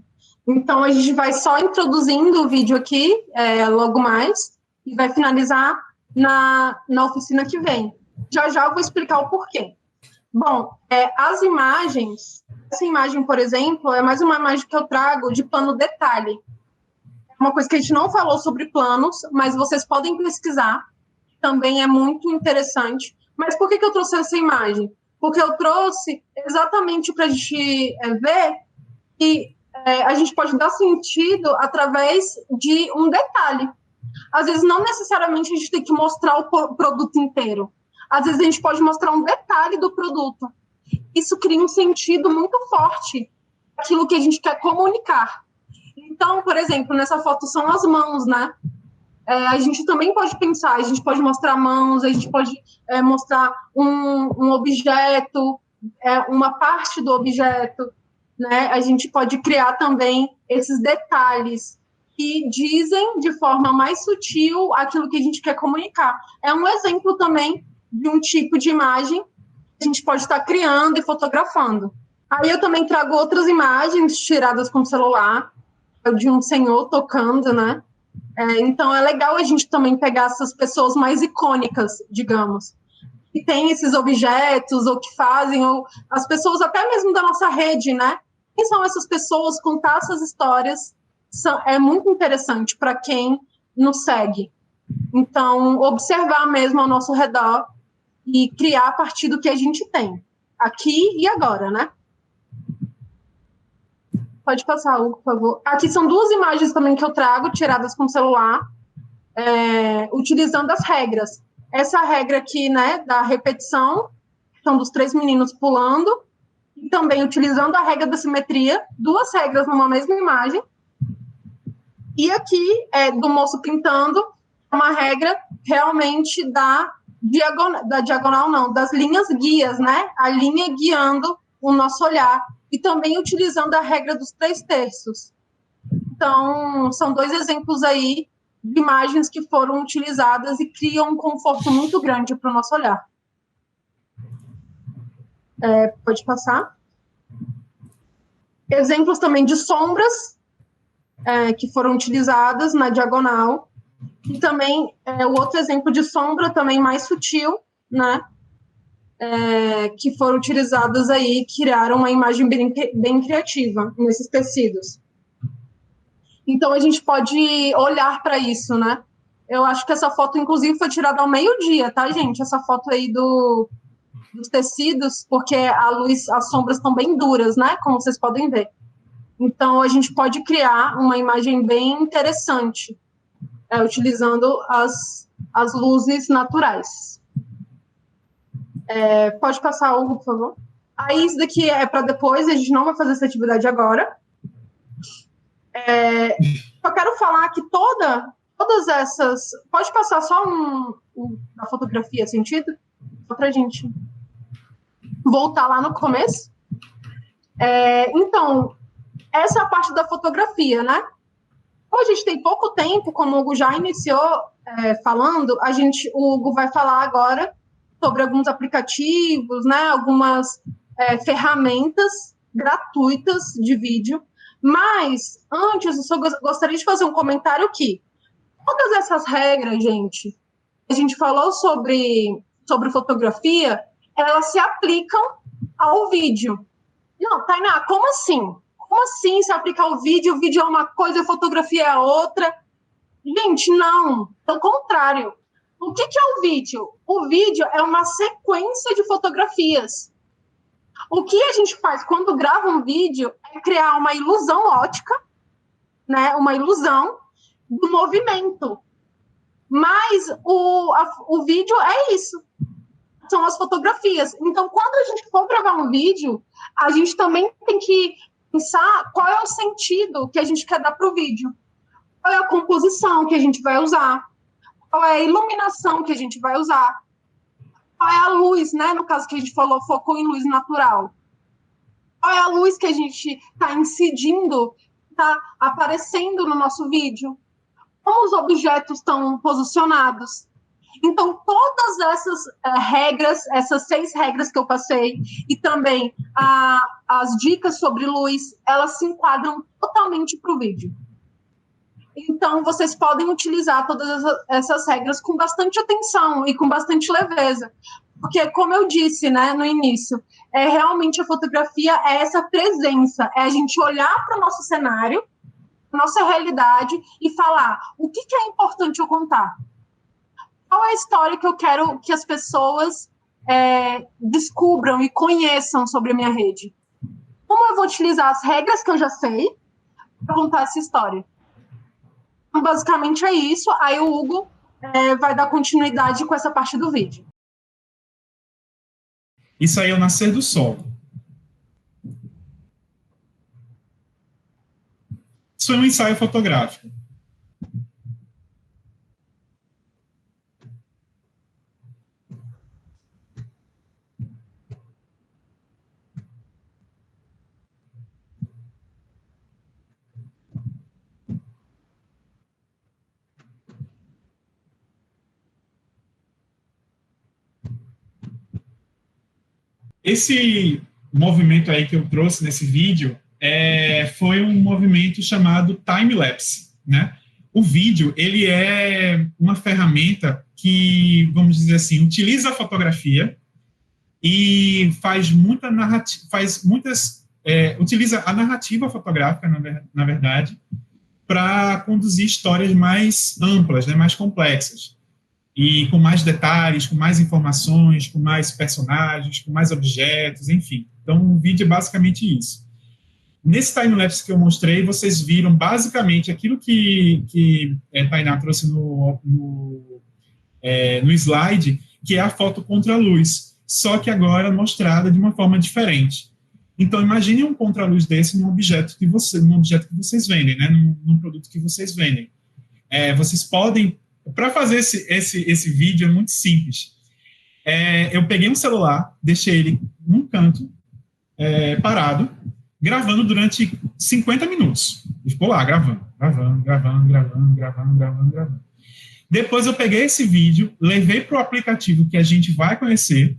Então, a gente vai só introduzindo o vídeo aqui, logo mais, e vai finalizar na oficina que vem. Já eu vou explicar o porquê. Bom, as imagens, essa imagem, por exemplo, é mais uma imagem que eu trago de plano detalhe. É uma coisa que a gente não falou sobre planos, mas vocês podem pesquisar, também é muito interessante. Mas por que eu trouxe essa imagem? Porque eu trouxe exatamente para a gente ver que a gente pode dar sentido através de um detalhe. Às vezes, não necessariamente a gente tem que mostrar o produto inteiro. Às vezes, a gente pode mostrar um detalhe do produto. Isso cria um sentido muito forte daquilo que a gente quer comunicar. Então, por exemplo, nessa foto são as mãos, né? A gente também pode pensar, a gente pode mostrar mãos, a gente pode mostrar um objeto, uma parte do objeto, né? A gente pode criar também esses detalhes que dizem de forma mais sutil aquilo que a gente quer comunicar. É um exemplo também de um tipo de imagem que a gente pode estar criando e fotografando. Aí eu também trago outras imagens tiradas com o celular, de um senhor tocando, né? Então é legal a gente também pegar essas pessoas mais icônicas, digamos, que tem esses objetos, ou que fazem, ou as pessoas até mesmo da nossa rede, né? Quem são essas pessoas? Contar essas histórias é muito interessante para quem nos segue. Então, observar mesmo ao nosso redor e criar a partir do que a gente tem, aqui e agora, né? Pode passar, Hugo, por favor. Aqui são duas imagens também que eu trago, tiradas com o celular, utilizando as regras. Essa regra aqui, né, da repetição, são dos 3 meninos pulando, e também utilizando a regra da simetria, duas regras numa mesma imagem. E aqui, do moço pintando, uma regra realmente das linhas guias, né? A linha guiando o nosso olhar. E também utilizando a regra dos 3/3. Então, são 2 exemplos aí de imagens que foram utilizadas e criam um conforto muito grande para o nosso olhar. Pode passar. Exemplos também de sombras que foram utilizadas na diagonal. E também o outro exemplo de sombra também mais sutil, né? Que foram utilizadas aí, criaram uma imagem bem criativa nesses tecidos. Então, a gente pode olhar para isso, né? Eu acho que essa foto, inclusive, foi tirada ao meio-dia, tá, gente? Essa foto aí dos tecidos, porque a luz, as sombras estão bem duras, né? Como vocês podem ver. Então, a gente pode criar uma imagem bem interessante, utilizando as luzes naturais. Pode passar, Hugo, por favor. Aí, isso daqui é para depois, a gente não vai fazer essa atividade agora. Eu quero falar que todas essas... Pode passar só a fotografia sentido? Só para a gente voltar lá no começo. Então, essa é a parte da fotografia, né? Como a gente tem pouco tempo, como o Hugo já iniciou falando, o Hugo vai falar agora sobre alguns aplicativos, né? Algumas ferramentas gratuitas de vídeo. Mas, antes, eu só gostaria de fazer um comentário que todas essas regras, gente, a gente falou sobre fotografia, elas se aplicam ao vídeo. Não, Tainá, como assim? Como assim se aplica ao vídeo? O vídeo é uma coisa, a fotografia é outra. Gente, não. Pelo contrário. O que é o vídeo? O vídeo é uma sequência de fotografias. O que a gente faz quando grava um vídeo é criar uma ilusão ótica, né? Uma ilusão do movimento. Mas o vídeo é isso. São as fotografias. Então, quando a gente for gravar um vídeo, a gente também tem que pensar qual é o sentido que a gente quer dar para o vídeo. Qual é a composição que a gente vai usar. Qual é a iluminação que a gente vai usar. Qual é a luz, né? No caso que a gente falou, focou em luz natural. Qual é a luz que a gente está incidindo, está aparecendo no nosso vídeo. Como os objetos estão posicionados. Então, todas essas regras, essas 6 regras que eu passei, e também as dicas sobre luz, elas se enquadram totalmente para o vídeo. Então, vocês podem utilizar todas essas regras com bastante atenção e com bastante leveza. Porque, como eu disse, né, no início, realmente a fotografia é essa presença, é a gente olhar para o nosso cenário, nossa realidade, e falar o que é importante eu contar. Qual é a história que eu quero que as pessoas descubram e conheçam sobre a minha rede? Como eu vou utilizar as regras que eu já sei para contar essa história? Então, basicamente é isso. Aí o Hugo vai dar continuidade com essa parte do vídeo. Isso aí é o nascer do sol. Isso foi um ensaio fotográfico. Esse movimento aí que eu trouxe nesse vídeo foi um movimento chamado time-lapse, né? O vídeo, ele é uma ferramenta que, vamos dizer assim, utiliza a fotografia e utiliza a narrativa fotográfica, na verdade, para conduzir histórias mais amplas, né, mais complexas. E com mais detalhes, com mais informações, com mais personagens, com mais objetos, enfim. Então, o vídeo é basicamente isso. Nesse time-lapse que eu mostrei, vocês viram basicamente aquilo que Tainá trouxe no slide, que é a foto contra a luz, só que agora mostrada de uma forma diferente. Então, imagine um contra-luz desse num objeto que vocês vendem, né? Num produto que vocês vendem. Vocês podem... Para fazer esse vídeo é muito simples. Eu peguei um celular, deixei ele num canto, parado, gravando durante 50 minutos. E ficou lá, gravando. Depois eu peguei esse vídeo, levei para o aplicativo que a gente vai conhecer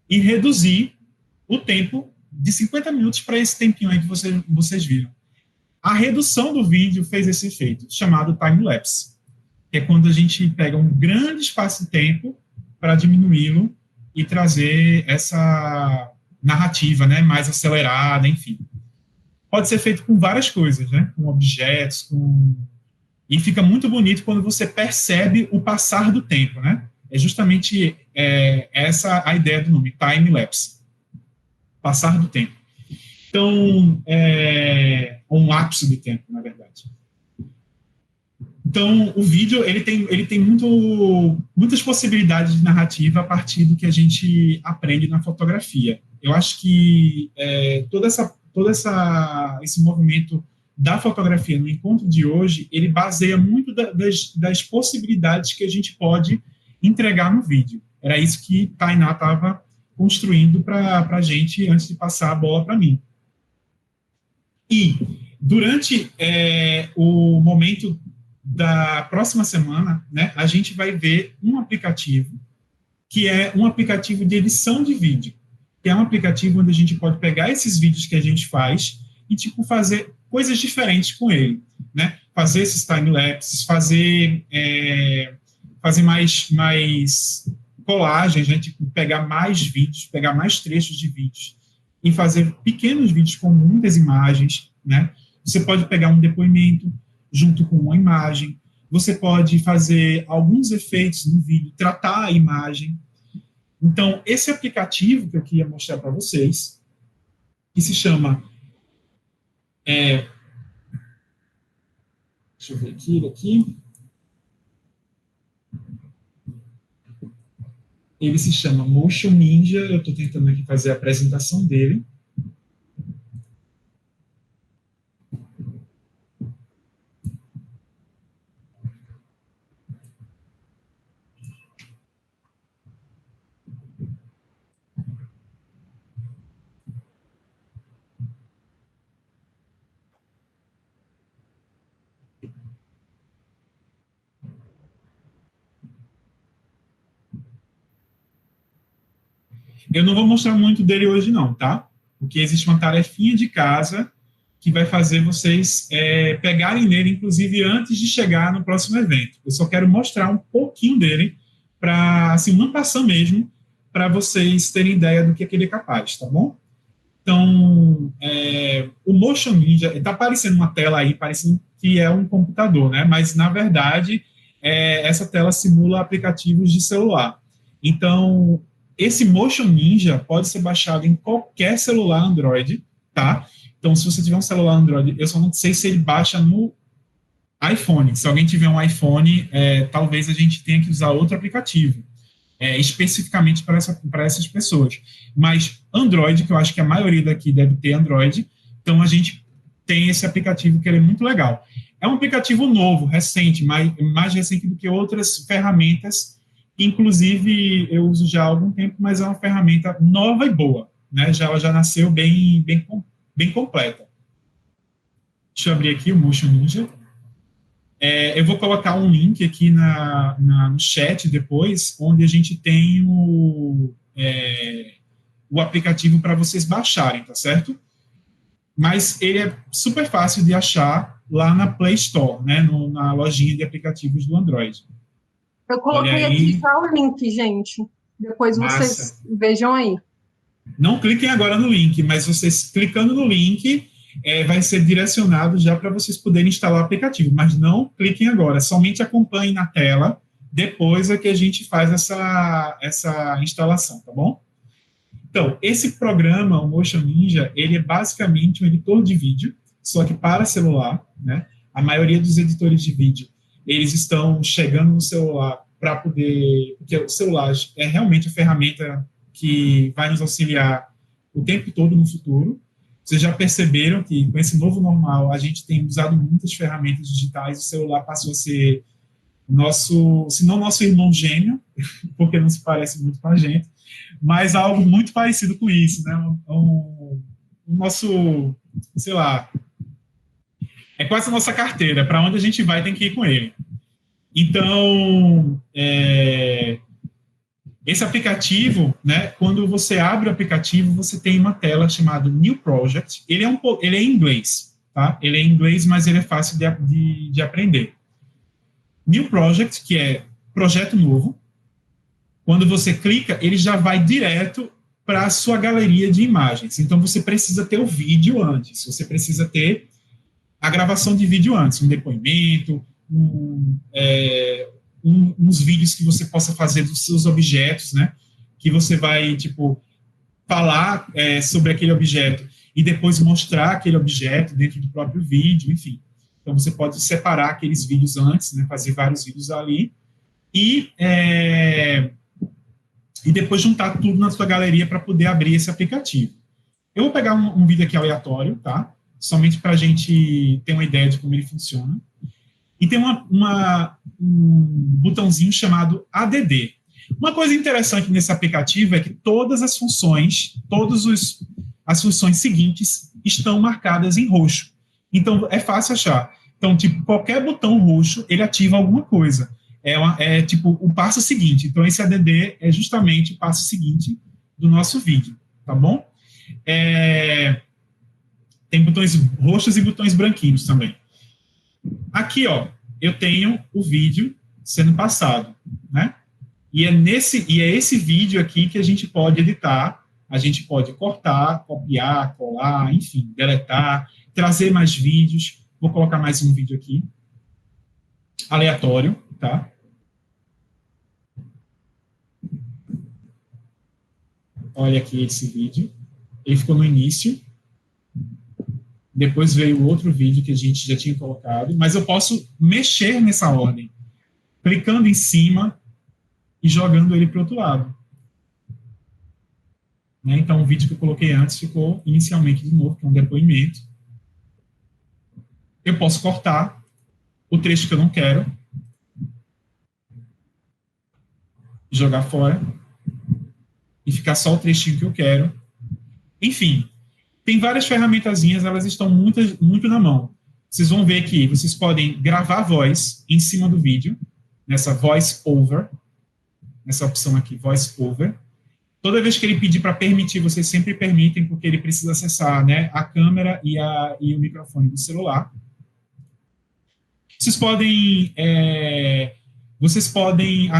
e reduzi o tempo de 50 minutos para esse tempinho aí que vocês viram. A redução do vídeo fez esse efeito, chamado time-lapse, que é quando a gente pega um grande espaço de tempo para diminuí-lo e trazer essa narrativa, né, mais acelerada, enfim. Pode ser feito com várias coisas, né, com objetos, e fica muito bonito quando você percebe o passar do tempo, né? É justamente essa a ideia do nome, time-lapse, passar do tempo. Então, um lapso de tempo, na verdade. Então, o vídeo ele tem muitas possibilidades de narrativa a partir do que a gente aprende na fotografia. Eu acho que todo esse movimento da fotografia no encontro de hoje, ele baseia muito das possibilidades que a gente pode entregar no vídeo. Era isso que Tainá estava construindo para a gente antes de passar a bola para mim. E durante o momento da próxima semana, né, a gente vai ver um aplicativo que é um aplicativo de edição de vídeo, que é um aplicativo onde a gente pode pegar esses vídeos que a gente faz e tipo fazer coisas diferentes com ele, né? Fazer esses time-lapses, fazer mais colagens, né? Tipo, pegar mais vídeos, pegar mais trechos de vídeos e fazer pequenos vídeos com muitas imagens, né? Você pode pegar um depoimento junto com uma imagem, você pode fazer alguns efeitos no vídeo, tratar a imagem. Então, esse aplicativo que eu queria mostrar para vocês, que se chama... deixa eu ver aqui. Ele se chama Motion Ninja. Eu estou tentando aqui fazer a apresentação dele. Eu não vou mostrar muito dele hoje não, tá? Porque existe uma tarefinha de casa que vai fazer vocês pegarem nele, inclusive antes de chegar no próximo evento. Eu só quero mostrar um pouquinho dele, para, assim, uma passão mesmo, para vocês terem ideia do que ele é capaz, tá bom? Então, o Motion Ninja, está aparecendo uma tela aí, parecendo que é um computador, né? Mas, na verdade, essa tela simula aplicativos de celular. Então, esse Motion Ninja pode ser baixado em qualquer celular Android, tá? Então, se você tiver um celular Android, eu só não sei se ele baixa no iPhone. Se alguém tiver um iPhone, talvez a gente tenha que usar outro aplicativo, especificamente para essas pessoas. Mas Android, que eu acho que a maioria daqui deve ter Android, então a gente tem esse aplicativo que ele é muito legal. É um aplicativo novo, recente, mais recente do que outras ferramentas. Inclusive, eu uso já há algum tempo, mas é uma ferramenta nova e boa, né? Ela já nasceu bem completa. Deixa eu abrir aqui o Motion Ninja. Eu vou colocar um link aqui no chat depois, onde a gente tem o aplicativo para vocês baixarem, tá certo? Mas ele é super fácil de achar lá na Play Store, né? Na lojinha de aplicativos do Android. Eu coloquei aqui já o link, gente. Depois vocês vejam aí. Não cliquem agora no link, mas vocês clicando no link, vai ser direcionado já para vocês poderem instalar o aplicativo. Mas não cliquem agora, somente acompanhem na tela. Depois é que a gente faz essa instalação, tá bom? Então, esse programa, o Motion Ninja, ele é basicamente um editor de vídeo, só que para celular, né? A maioria dos editores de vídeo, eles estão chegando no celular para poder... Porque o celular é realmente a ferramenta que vai nos auxiliar o tempo todo no futuro. Vocês já perceberam que, com esse novo normal, a gente tem usado muitas ferramentas digitais, o celular passou a ser se não nosso irmão gêmeo, porque não se parece muito com a gente, mas algo muito parecido com isso, né? O nosso, sei lá... É quase a nossa carteira. Para onde a gente vai, tem que ir com ele. Então, Esse aplicativo, né, quando você abre o aplicativo, você tem uma tela chamada New Project. Ele é em inglês, tá? Ele é em inglês, mas ele é fácil de aprender. New Project, que é projeto novo. Quando você clica, ele já vai direto para a sua galeria de imagens. Então, você precisa ter o vídeo antes. Você precisa ter a gravação de vídeo antes, um depoimento, uns vídeos que você possa fazer dos seus objetos, né? Que você vai, tipo, falar sobre aquele objeto e depois mostrar aquele objeto dentro do próprio vídeo, enfim. Então, você pode separar aqueles vídeos antes, né? Fazer vários vídeos ali e depois juntar tudo na sua galeria para poder abrir esse aplicativo. Eu vou pegar um vídeo aqui aleatório, tá? Somente para a gente ter uma ideia de como ele funciona. E tem um botãozinho chamado ADD. Uma coisa interessante nesse aplicativo é que todas as funções, as funções seguintes estão marcadas em roxo. Então, é fácil achar. Então, tipo, qualquer botão roxo, ele ativa alguma coisa. É tipo o passo seguinte. Então, esse ADD é justamente o passo seguinte do nosso vídeo, tá bom? Tem botões roxos e botões branquinhos também. Aqui, ó, eu tenho o vídeo sendo passado, né? E é esse vídeo aqui que a gente pode editar, a gente pode cortar, copiar, colar, enfim, deletar, trazer mais vídeos. Vou colocar mais um vídeo aqui, aleatório, tá? Olha aqui esse vídeo. Ele ficou no início. Depois veio outro vídeo que a gente já tinha colocado, mas eu posso mexer nessa ordem, clicando em cima e jogando ele para o outro lado. Né? Então, o vídeo que eu coloquei antes ficou inicialmente de novo, que é um depoimento. Eu posso cortar o trecho que eu não quero, jogar fora, e ficar só o trechinho que eu quero. Enfim, tem várias ferramentazinhas, elas estão muito na mão. Vocês vão ver que vocês podem gravar a voz em cima do vídeo, nessa voice over, nessa opção aqui, voice over. Toda vez que ele pedir para permitir, vocês sempre permitem, porque ele precisa acessar, né, a câmera e o microfone do celular. Vocês podem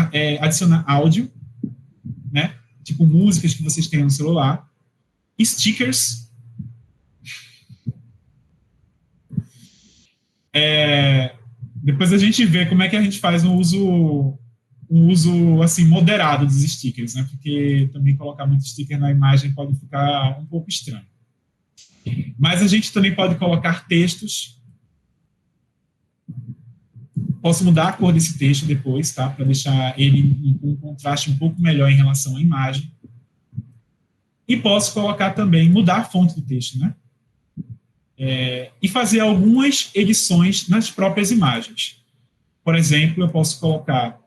adicionar áudio, né, tipo músicas que vocês têm no celular, stickers. Depois a gente vê como é que a gente faz um uso assim, moderado dos stickers, né? Porque também colocar muito sticker na imagem pode ficar um pouco estranho. Mas a gente também pode colocar textos. Posso mudar a cor desse texto depois, tá? Para deixar ele com um contraste um pouco melhor em relação à imagem. E posso colocar também, mudar a fonte do texto, né? E fazer algumas edições nas próprias imagens. Por exemplo, eu posso colocar...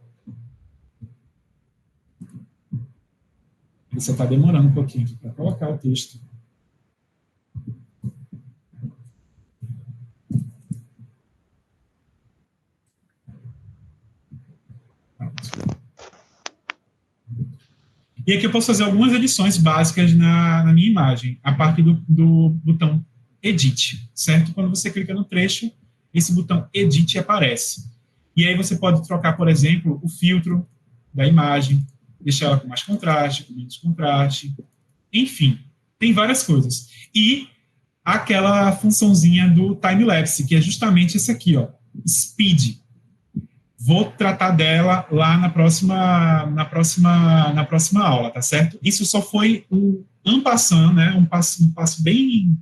Isso está demorando um pouquinho para colocar o texto. E aqui eu posso fazer algumas edições básicas na minha imagem, a partir do botão Edit, certo? Quando você clica no trecho, esse botão Edit aparece. E aí você pode trocar, por exemplo, o filtro da imagem, deixar ela com mais contraste, com menos contraste, enfim, tem várias coisas. E aquela funçãozinha do time-lapse, que é justamente esse aqui, ó, Speed. Vou tratar dela lá na próxima aula, tá certo? Isso só foi en passant, né, um passo bem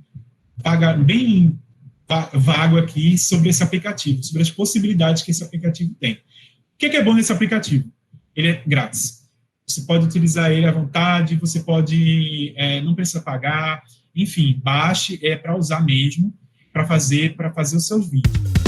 vago aqui sobre esse aplicativo, sobre as possibilidades que esse aplicativo tem. O que é bom nesse aplicativo? Ele é grátis. Você pode utilizar ele à vontade, você pode, não precisa pagar, enfim, baixe, para usar mesmo, para fazer os seus vídeos.